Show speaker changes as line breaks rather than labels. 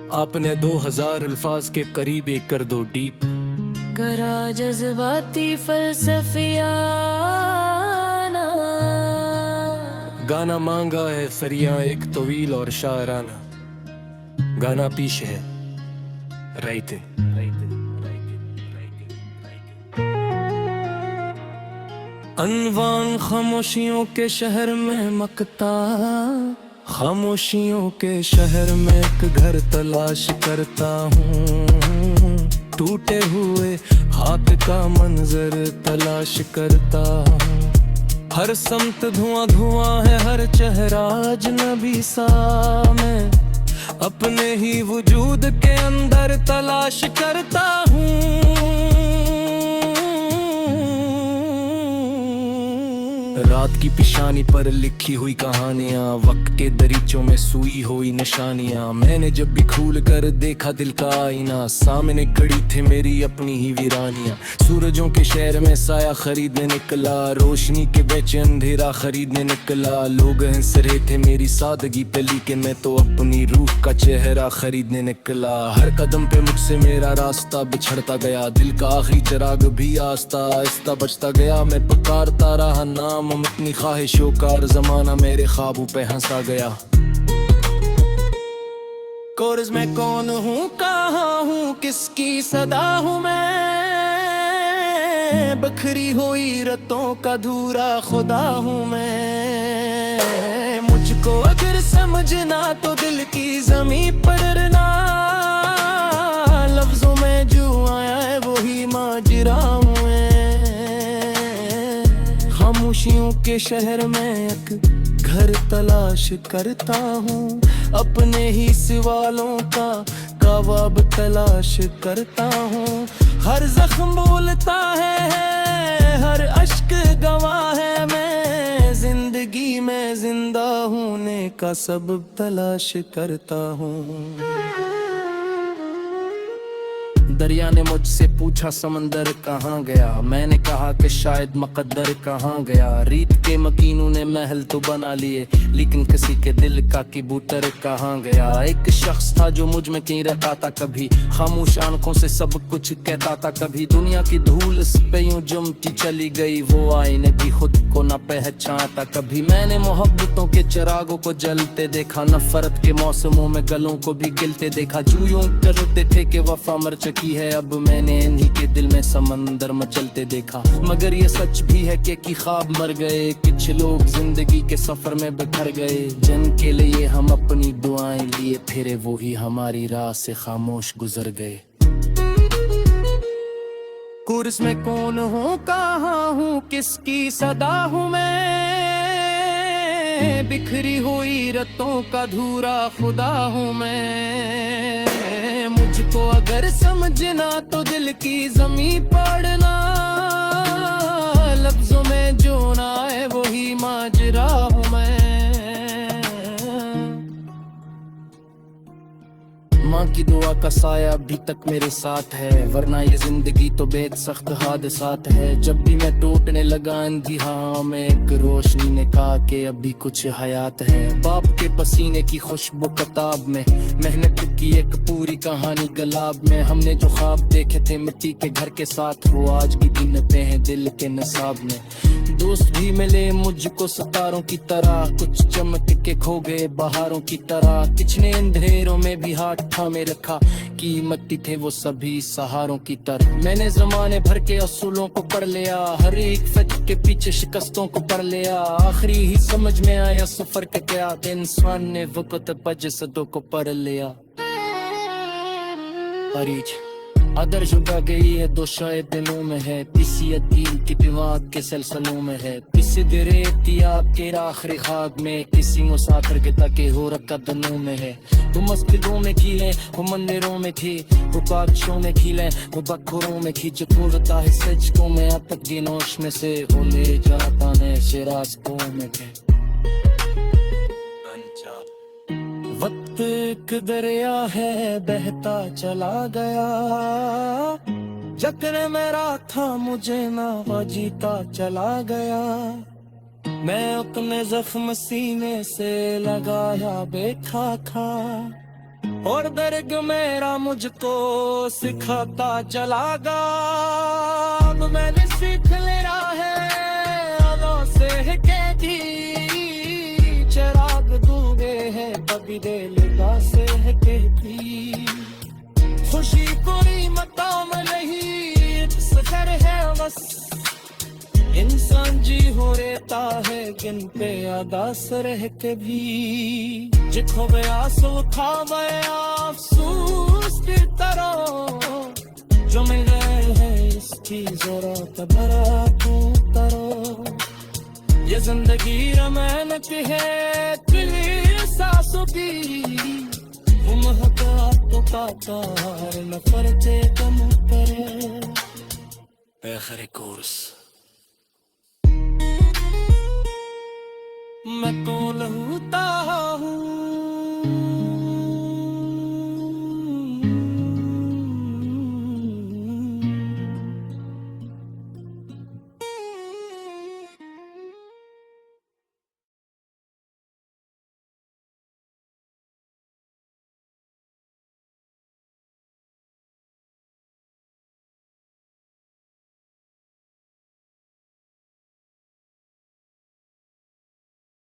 आपने 2000 अल्फाज के करीब एक कर दो डीप,
करा जज्बाती फलसफियाना।
गाना मांगा है फरिया एक तवील और शायराना, गाना पीछे है राइते। अनवान खामोशियों के शहर में मकता, खामोशियों के शहर में एक घर तलाश करता हूँ। टूटे हुए हाथ का मंजर तलाश करता हूँ। हर समत धुआं धुआं है, हर चेहरा अजनबी सा। मैं अपने ही वजूद के अंदर तलाश करता हूँ। रात की पिशानी पर लिखी हुई कहानियां, वक्त के दरीचों में सुई हुई निशानियां। मैंने जब भी खोल कर देखा दिल का आईना, सामने खड़ी थे मेरी अपनी ही वीरानियां। सूरजों के शहर में साया खरीदने निकला, रोशनी के बीच अंधेरा खरीदने निकला। लोग हंस रहे थे मेरी सादगी पे, लेकिन मैं तो अपनी रूह का चेहरा खरीदने निकला। हर कदम पे मुझसे मेरा रास्ता बिछड़ता गया, दिल का आखिरी चिराग भी आस्ता आहिस्ता बचता गया। मैं पुकारता रहा नाम अपनी ख्वाहिशों का, जमाना मेरे ख्वाबों पे हंसा गया। कोर्स मैं कौन हूँ, कहाँ हूँ, किसकी सदा हूँ मैं। बखरी हुई रतों का धूरा खुदा हूँ मैं। मुझको अगर समझना तो दिल की ज़मीं पर ना, लफ्जों में जो आया है वही माजरा हूँ मैं। खामोशियों के शहर में एक घर तलाश करता हूँ, अपने ही सवालों का जवाब तलाश करता हूँ। हर जख्म बोलता है, हर अश्क गवाह है। मैं जिंदगी में जिंदा होने का सबब तलाश करता हूँ। दरिया ने मुझसे पूछा समंदर कहाँ गया, मैंने कहा कि शायद मकद्दर कहाँ गया। रीत के मकीनों ने महल तो बना लिए, लेकिन किसी के दिल का कबूतर कहाँ गया। एक शख्स था जो मुझ में कहीं रहता था, कभी खामोश आंखों से सब कुछ कहता था। कभी दुनिया की धूल इस पे यूं जमती चली गई, वो आईने भी खुद को न पहचानता। कभी मैंने मोहब्बतों के चिरागों को जलते देखा, नफरत के मौसमों में गलों को भी गिलते देखा। जो यूं करते थे कि वफा मर चुकी है, अब मैंने इन्हीं के दिल में समंदर मचलते देखा। मगर ये सच भी है कि ख्वाब मर गए, कुछ लोग जिंदगी के सफर में बिखर गए। जिनके लिए हम अपनी दुआएं लिए फिरे, वो ही हमारी राह से खामोश गुजर गए। कोर्स में कौन हूँ, कहाँ हूँ, किसकी सदा हूँ मैं। बिखरी हुई रतों का धूरा खुदा हूँ मैं। मुझको अगर समझना तो दिल की ज़मीं पढ़ना, लफ्जों में जो ना है वही माजरा हूँ मैं। माँ की दुआ का साया अभी तक मेरे साथ है, वरना ये जिंदगी तो बेहद सख्त हादसात है। जब भी मैं टूटने लगा अंधेरा में, एक रोशनी ने कहा कि अभी कुछ हयात है। बाप के पसीने की खुशबू किताब में, मेहनत की एक पूरी कहानी गुलाब में। हमने जो ख्वाब देखे थे मिट्टी के घर के साथ, वो आज भी गिनते हैं दिल के नसाब में। दोस्त भी मिले मुझको सितारों की तरह, कुछ चमक के खो गए बहारों की तरह। कुछ ने अंधेरों में भी हाथ थामे रखा, कीमती थे वो सभी सहारों की तरह। मैंने जमाने भर के असूलों को पढ़ लिया, हर एक फैक्ट के पीछे शिकस्तों को पढ़ लिया। आखिरी ही समझ में आया सफर का क्या, इंसान ने वक्त बजसदों को पढ़ लिया। अरीज अदर जुदा गई है, दो शायद दिलों में है, किसी अदील की दिमाग के सिलसिलों में है। किसी दिरेतियाब के आखिरी खाक में, किसी मुसाफिर के तके हो रखा दनों में है। वो मस्जिदों में खिले, वो मंदिरों में थी, वो बादशों में खिले, वो बखरों में खी। जो पूरता है सच को मैं अब तक गिनोश में से, वो ले जाता ने शिराज को में थे। वक्त एक दरिया है बहता चला गया, जकरे मेरा था मुझे ना जीता चला गया। मैं अपने जख्म सीने से लगाया बेखाखा, और दर्द मेरा मुझको सिखाता चलागा। अब मैंने सीख लिया है अदों से कहती, चिराग दूंगे है कभी दिलगा से कहती। खुशी कोई मकाम नहीं सफर है बस, इंसान जी हो रहता है किन पे आदास रह के भी। जिखो बया सो खावे अफसोस की तरह, जो मिल गए हैं इसकी जरूरत भरा तू तरो। ये जिंदगी रमैनत है तुझे सांसों की, वो महकातों का तार नफरते कम करे। आखिरी कोर्स मैं तो